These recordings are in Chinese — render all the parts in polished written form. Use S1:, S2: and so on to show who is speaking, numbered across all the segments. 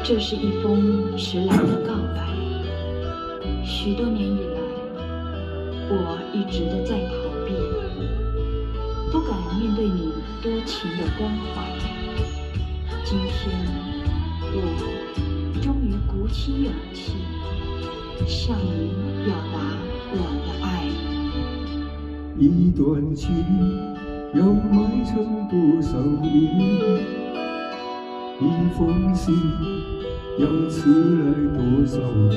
S1: 这是一封迟来的告白。许多年以来，我一直都在逃避，不敢面对你多情的关怀。今天，我终于鼓起勇气，向你表达我的爱。
S2: 一段情要埋藏多少年？一封信要迟来多少天？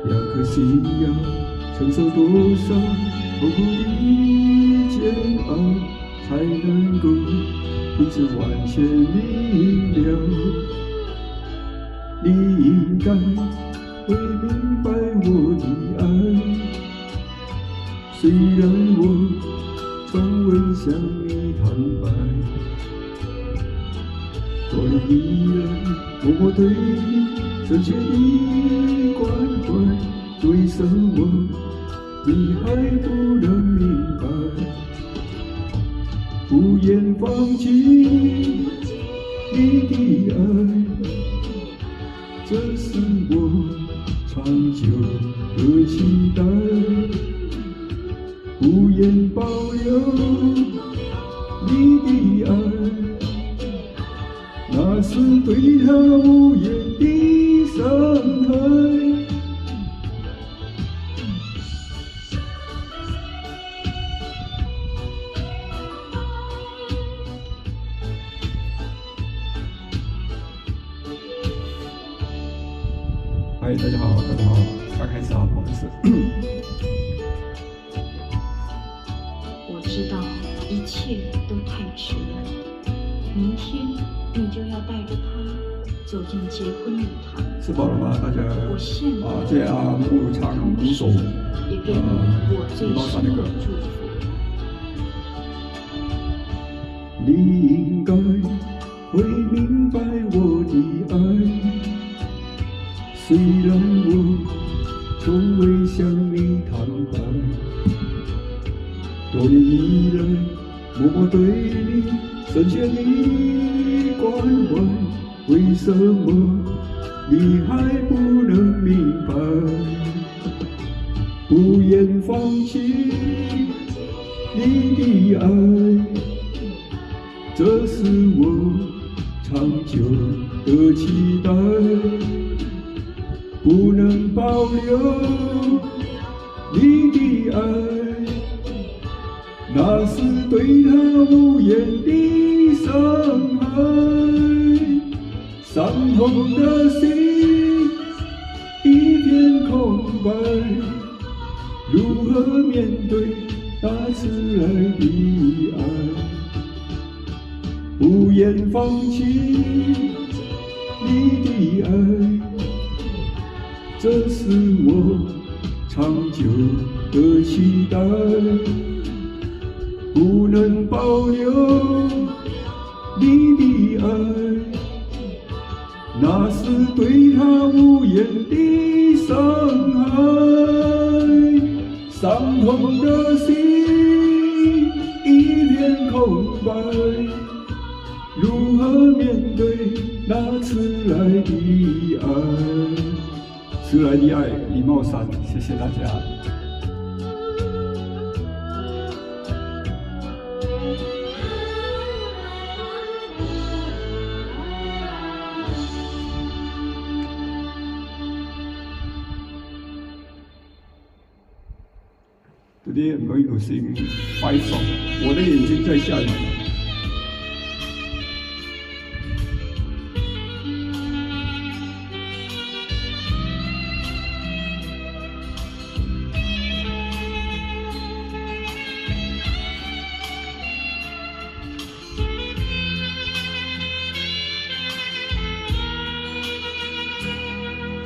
S2: 两颗心要承受多少痛苦的煎熬，才能够彼此完全明了？你应该会明白我的爱，虽然我从未向你坦白。多年以来，默默对你深切的关怀，为什么你还不能明白？不愿放弃你的爱，这是我长久的期待。不愿保留你的爱，那是对他无言的伤害。嗨，大家好，大家好，刚开始啊，不好意思。
S1: 我知道一切都太迟了，明天你就要带着他走进结婚礼堂。
S2: 吃饱了吗？大家
S1: 我羡慕
S2: 这样牧场鼓手
S1: 也给你我最深的祝福。
S2: 你应该会明白我的爱，虽然我从未向你坦白。多年以来，默默对你深切的关怀，为什么你还不能明白？不愿放弃你的爱，这是我长久的期待。不能保留你的爱，那是对他无言的伤害。伤痛的心一片空白，如何面对那迟来的爱？不愿放弃你的爱，这是我长久的期待。不能保留你的爱，那是对他无言的伤害。伤痛的心一片空白，如何面对那迟来的爱？迟来的爱，李茂山，谢谢大家。Today I'm going to sing 5 songs. 我的眼睛在下雨。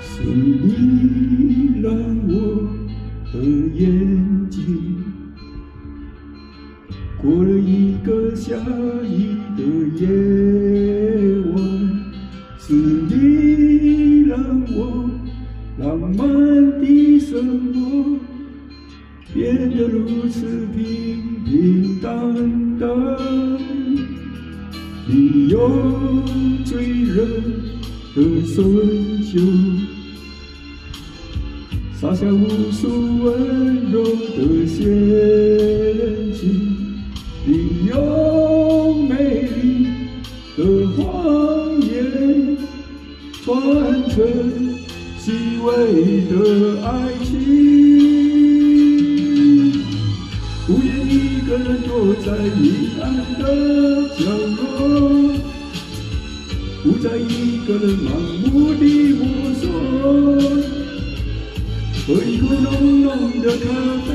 S2: 是你让我的眼睛过了一个下雨的夜晚，是你你用醉人的深酒，洒下无数温柔的陷阱。你用美丽的谎言传承细微的爱情。不愿一个人躲在阴暗的角落，不再一个人盲目地摸索，喝一口浓浓的咖啡，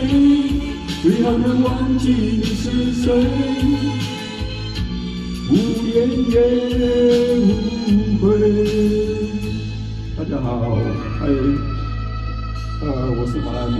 S2: 最好能忘记你是谁，无言也无悔。大家好，我是马安。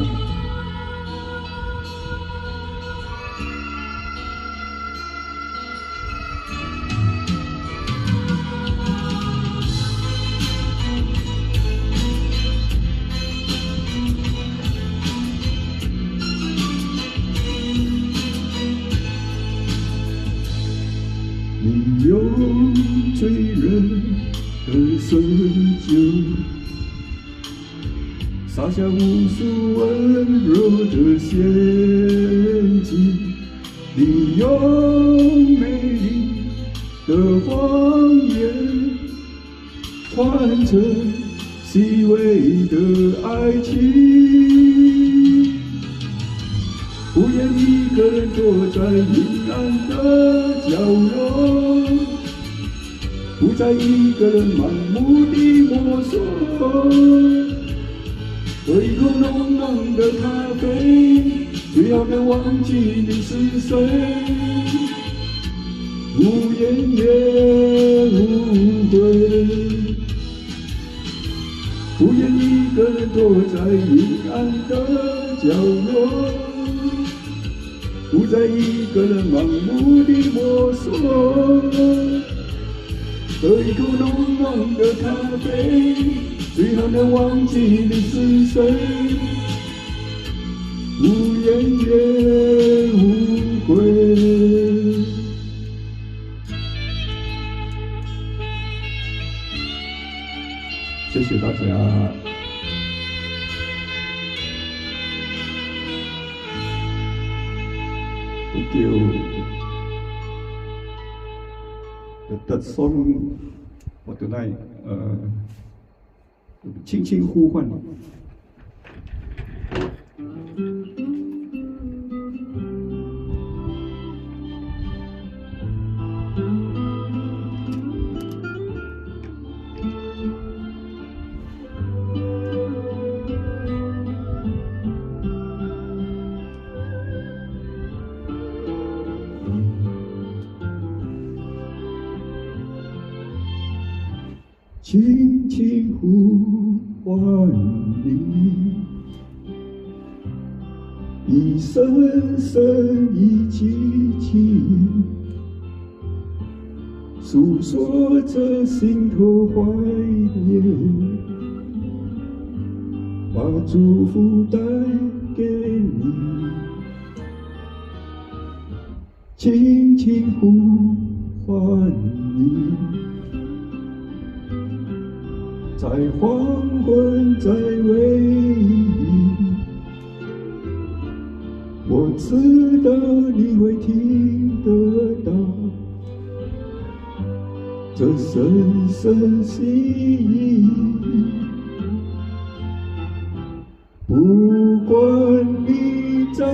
S2: 你用醉人的深酒，洒下无数温柔的陷阱。你用美丽的谎言传承细微的爱情。不愿一个人躲在阴暗的角落，不再一个人盲目地摸索，喝一口浓浓的咖啡，最好能忘记你是谁，无言也无悔。不愿一个人躲在阴暗的角落，不再一个人盲目地摸索，喝一口浓浓的咖啡，最好能忘记你是谁，无言也无悔。谢谢大家。Thank you. That song for tonight, 轻轻呼唤。轻轻呼唤你，一声声一句句，诉说着心头怀念，把祝福带给你。轻轻呼唤你，在黄昏，在微雨，我知道你会听得到这深深心意。不管你在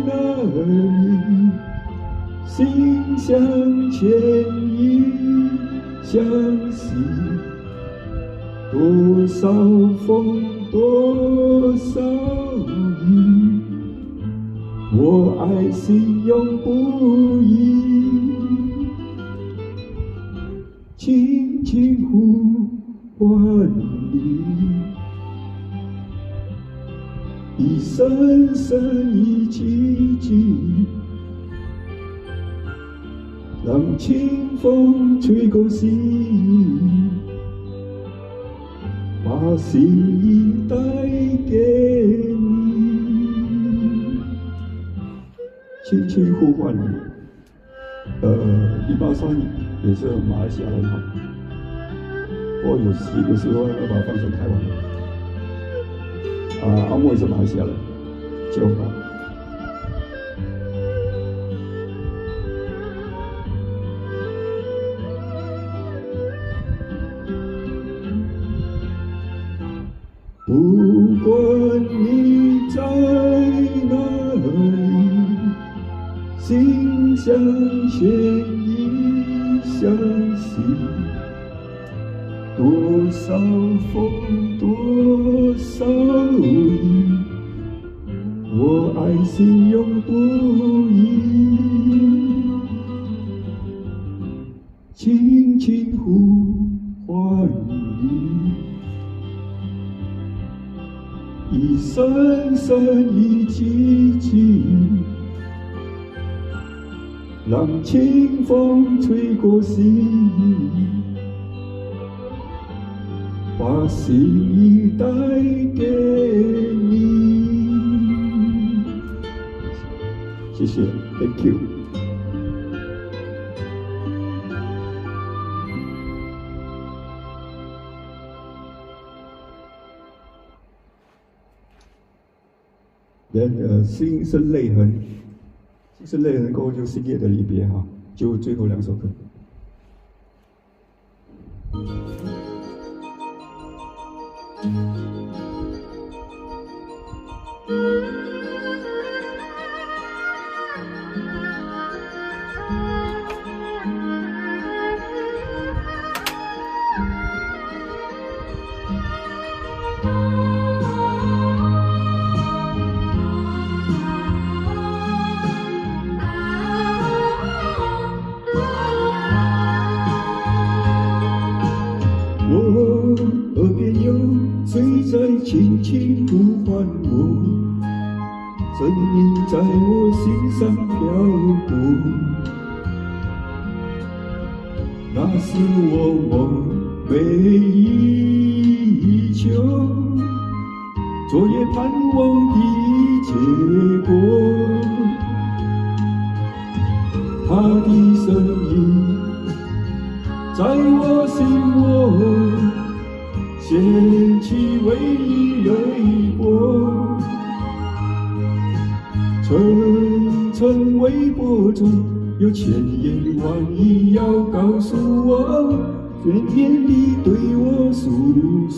S2: 哪里，心相牵引，相惜。多少风，多少雨，我爱心永不移。轻轻呼唤你，一声声一句句，让清风吹过心意，把心意带给你。轻轻呼唤你，李茂山也是马来西亚人哈，我有时候要把它放成台湾人。阿莫也是马来西亚人，就好。不管你在哪里，心相牵，意相系。多少风，多少雨，我爱心永不移。轻轻呼唤你，一声声一寂寂，让清风吹过心，把心意带给你。谢谢 ，Thank you。心生泪痕，心生泪痕过后就星夜的离别哈，就最后2首歌。我耳边有谁在轻轻呼唤我，声音在我心上飘过，那是我梦寐以求，昨夜盼望的结果。他的声音在我心窝，掀起唯一泪波。层层微波中，有千言万语要告诉我，眷恋地对我诉说。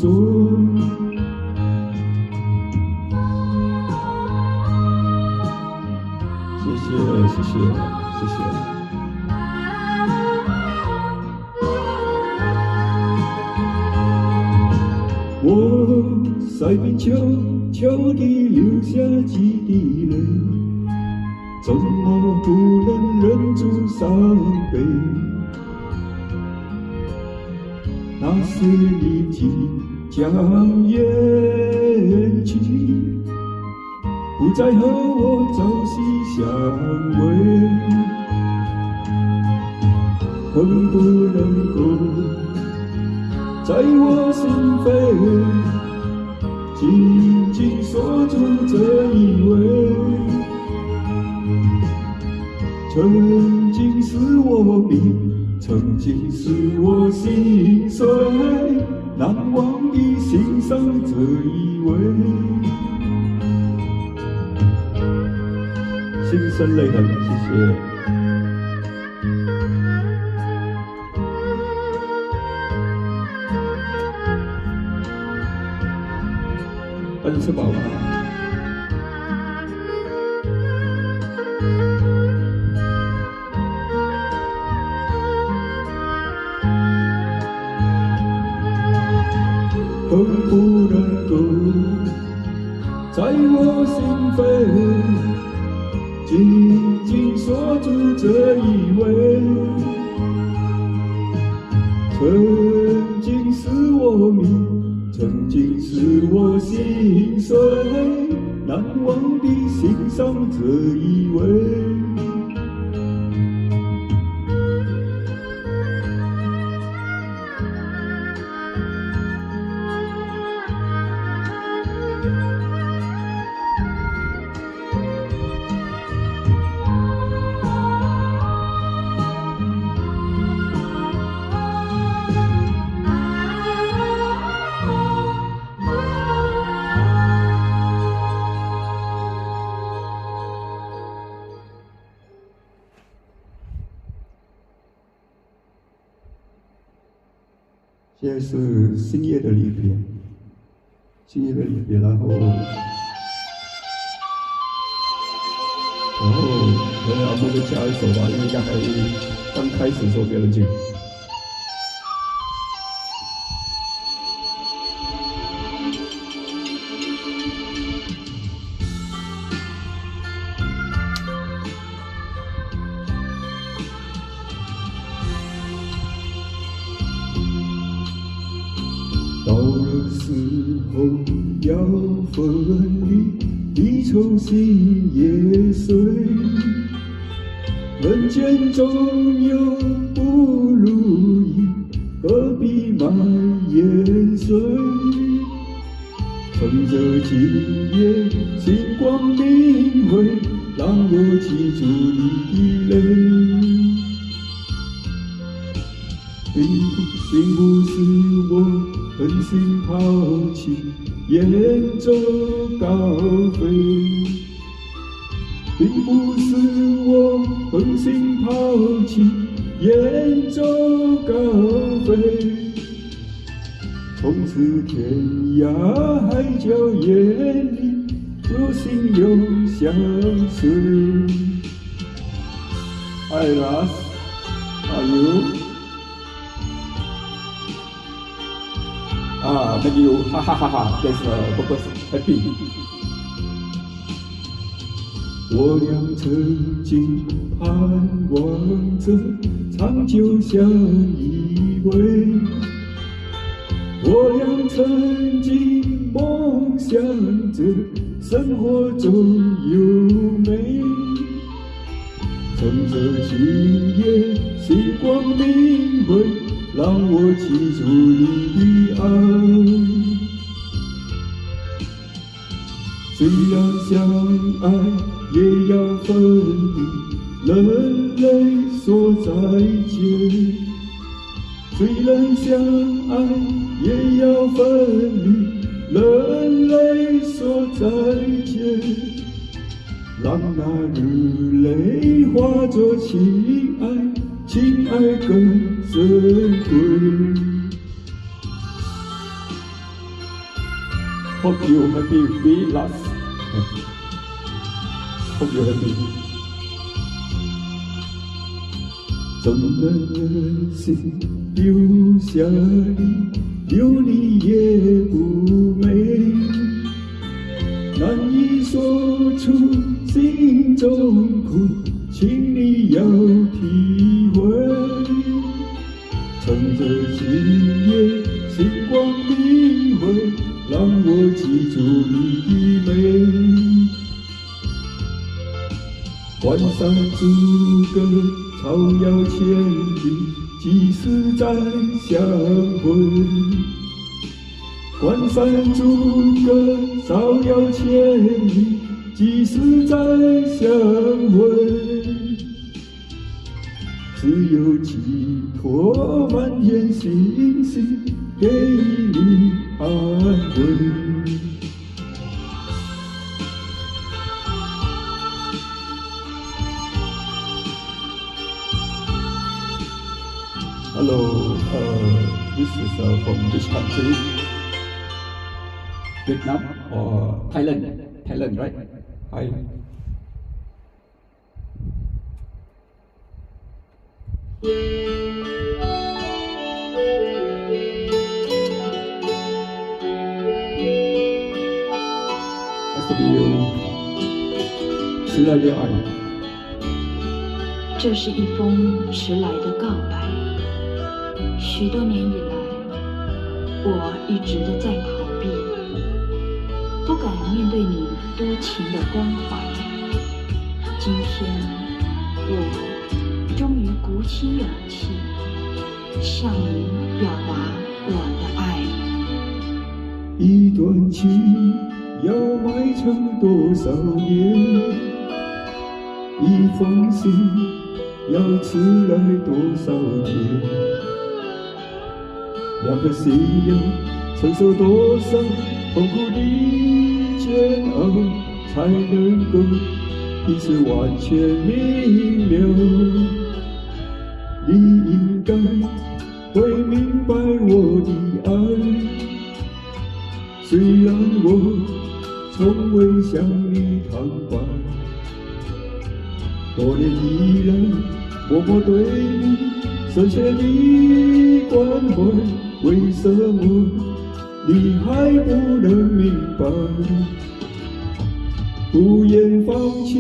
S2: 谢谢，谢谢，谢谢。我塞边悄悄地流下几滴泪，怎么不能忍住伤悲？那是你即将远去，不再和我朝夕相偎，恨不能够在我心扉紧紧锁住这一吻。曾经是我命，曾经是我心碎，难忘的心上这一吻。心生泪痕，谢谢。大家吃饱了吗？恨不能够在我心扉紧紧锁住这一吻。曾经是我命，曾经是我心碎，难忘的心上这一吻。现在是星夜的离别，星夜的离别，然后可能阿木再加一首吧，因为应该还刚开始的时候别人进。到了时候要分离，离愁心也碎。人间总有不如意，何必埋怨谁？趁着今夜星光明辉，让我记住你的泪。并不是我狠心抛弃，远走高飞，并不是我狠心抛弃，远走高飞。从此天涯海角远离，我心永相随。Hi Ras, how are you? Thank you, ha ha ha ha. That's purpose. Happy. 我俩曾经盼望着长久相依偎，我俩曾经梦想着生活中有美。趁着今夜星光明辉，让我记住你的爱。虽然相爱也要分离，人类说再见。虽然相爱也要分离，人类说再见。让那日泪化作情爱，情爱更珍贵。Hope you happy, be last. Hope you happy. 怎么忍心留下你，留你也不美，难以说出心中苦，请你要体会。趁着今夜星光明辉，让我记住你的美。关山诸葛，草遥千里，几时再相会？关山诸葛，草遥千里，几时再相会？只有寄托满天星星，给你安慰。Hello, this is from which country? Vietnam or Thailand? Thailand, right? Hi. Nice to meet you. 迟来的爱。
S1: 这是一封迟来的告白。许多年以来，我一直的在逃避，不敢面对你多情的关怀。今天，我终于鼓起勇气，向你表达我的爱。
S2: 一段情要埋藏多少年？一封信要迟来多少天？两颗心要承受多少痛苦的煎熬，才能够彼此完全明了？你应该会明白我的爱。虽然我从未向你坦白，多年以来默默对你深切的关怀，为什么你还不能明白？不愿放弃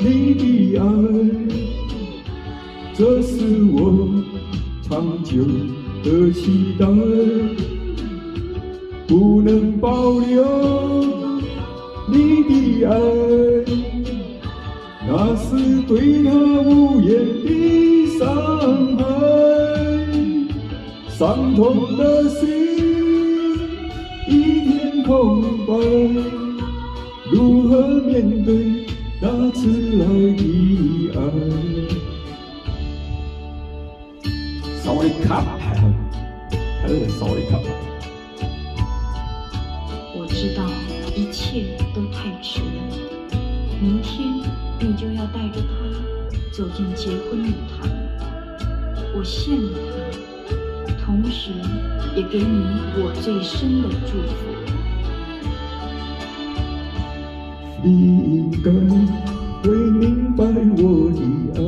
S2: 你的爱，这是我长久的期待。不能保留你的爱，那是对他无言的伤害。伤痛的心一片空白，如何面对那迟来的爱？Sorry cup， 还是 Sorry cup。
S1: 我知道一切都太迟了，明天你就要带着他走进结婚礼堂。我羡慕他，同时也给你我最深的祝福。
S2: 你应该会明白我的爱，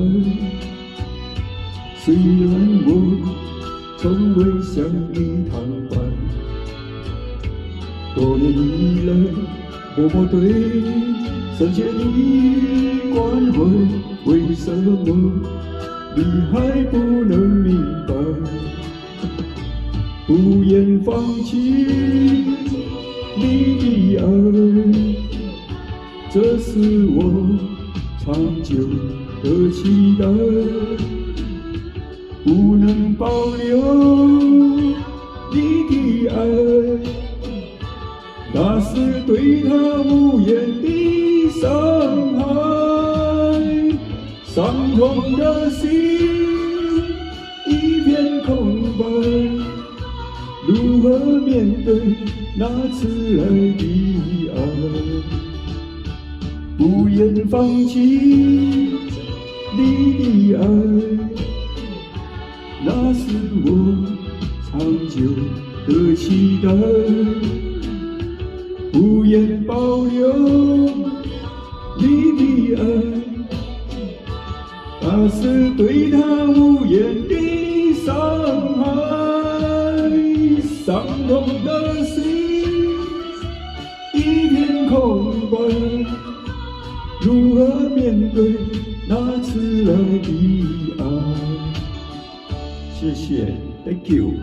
S2: 虽然我从未向你坦白，多年以来默默对你深切的关怀，为什么你还不能明白？不愿放弃你的爱，这是我长久的期待。不能保留你的爱，那是对他无言的伤害。伤痛的心一片空白，如何面对那迟来的爱？不愿放弃你的爱，那是我长久的期待。不愿保留你的爱，那是对他无言的伤害。伤痛的心一片空白，如何面对那迟来的爱？谢谢 ，Thank you。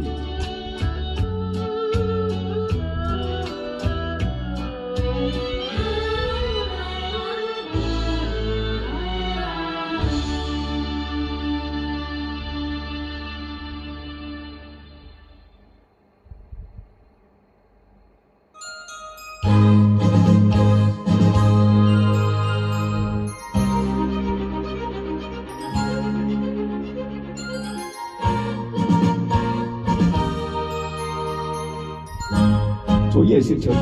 S2: 昨夜星辰，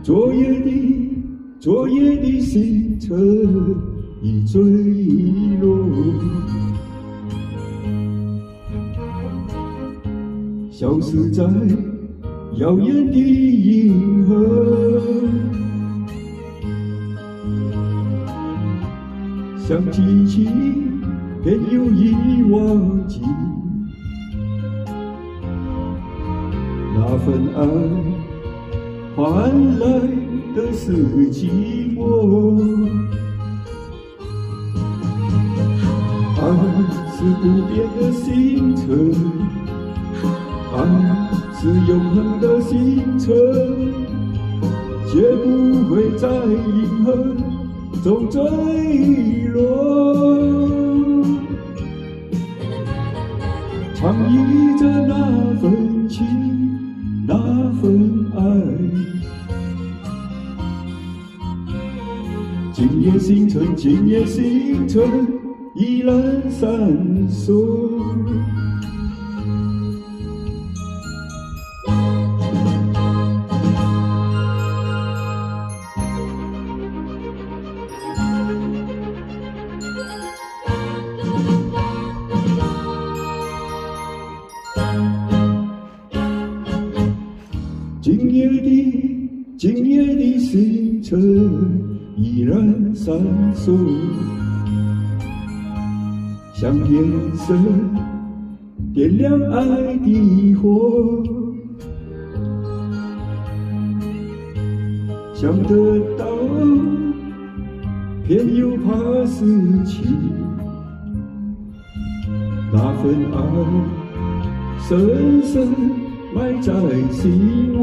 S2: 昨夜的星辰已坠落，消失在遥远的银河。想记起，便又已忘记。那份爱换来的是寂寞，爱是不变的星辰，爱是永恒的星辰，绝不会在银河中坠落。唱忆着那份情，那份爱，今夜星辰，今夜星辰依然闪烁。辰依然闪烁，像颜色点亮爱的火，想得到，偏又怕失去，那份爱深深埋在心窝。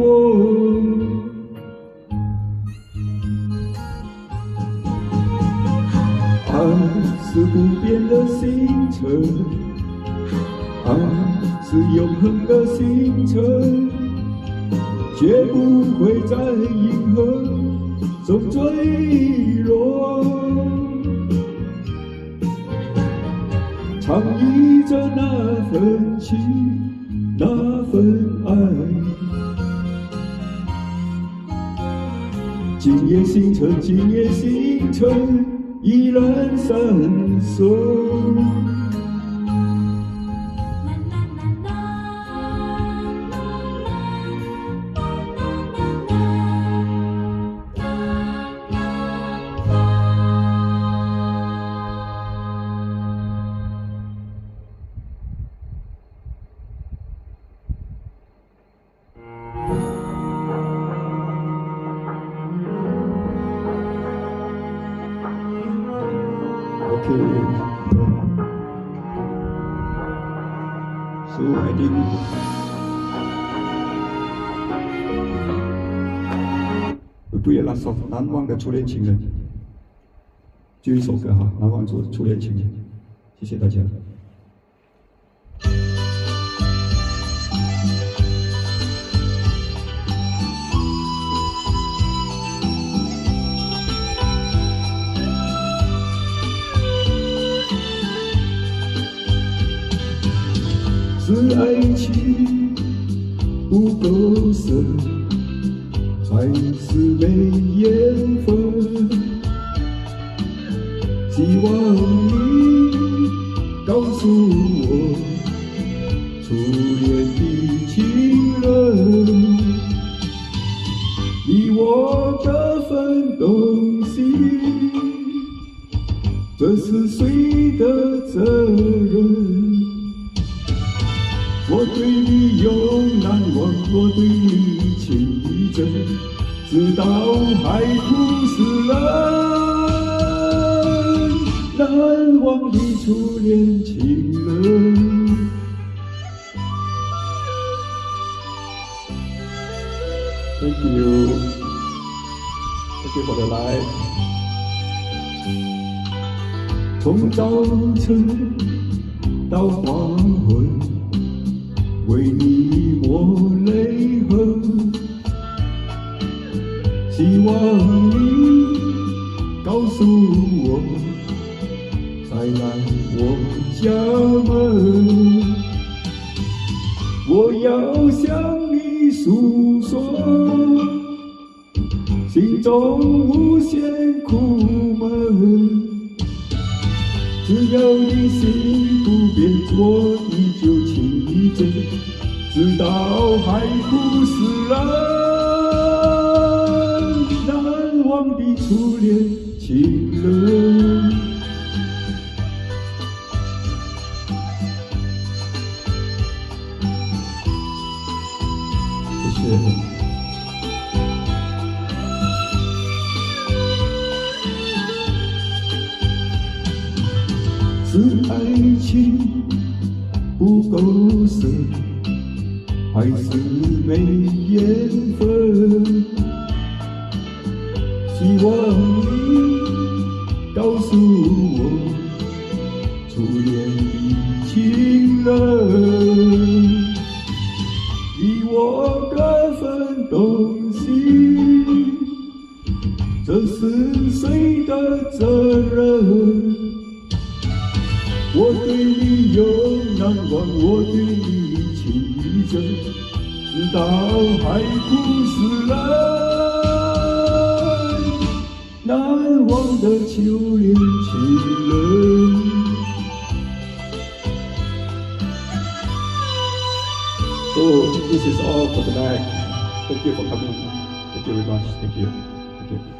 S2: 爱是不变的星辰，爱是永恒的星辰，绝不会在银河中坠落。唱依着那份情，那份爱。今夜星辰，今夜星辰依然闪烁。So I think we play a last song， 难忘的初恋情人，就一首歌哈，难忘初恋情人，谢谢大家。是爱情不够深，还是没缘分？希望你告诉我，初恋的情人，你我这份东西，这是谁的责任？我对你永难忘，我对你情意真，直到海枯石烂，难忘的初恋情人。Thank you. Thank you for the life. 从早晨到黄昏，为你抹泪痕，希望你告诉我，再来我家门。我要向你诉说心中无限苦闷，只要你心不变，我依旧情意真，直到海枯石烂，难忘的初恋情人。谢谢。是爱情不够深，还是没缘分？希望你告诉我，初恋的情人，你我各分东西，这是谁的责任？我对你永难忘，我对你情意真，直到海枯石烂，难忘的秋恋情人。So this is all for tonight. Thank you for coming. Thank you very much. Thank you. Thank you.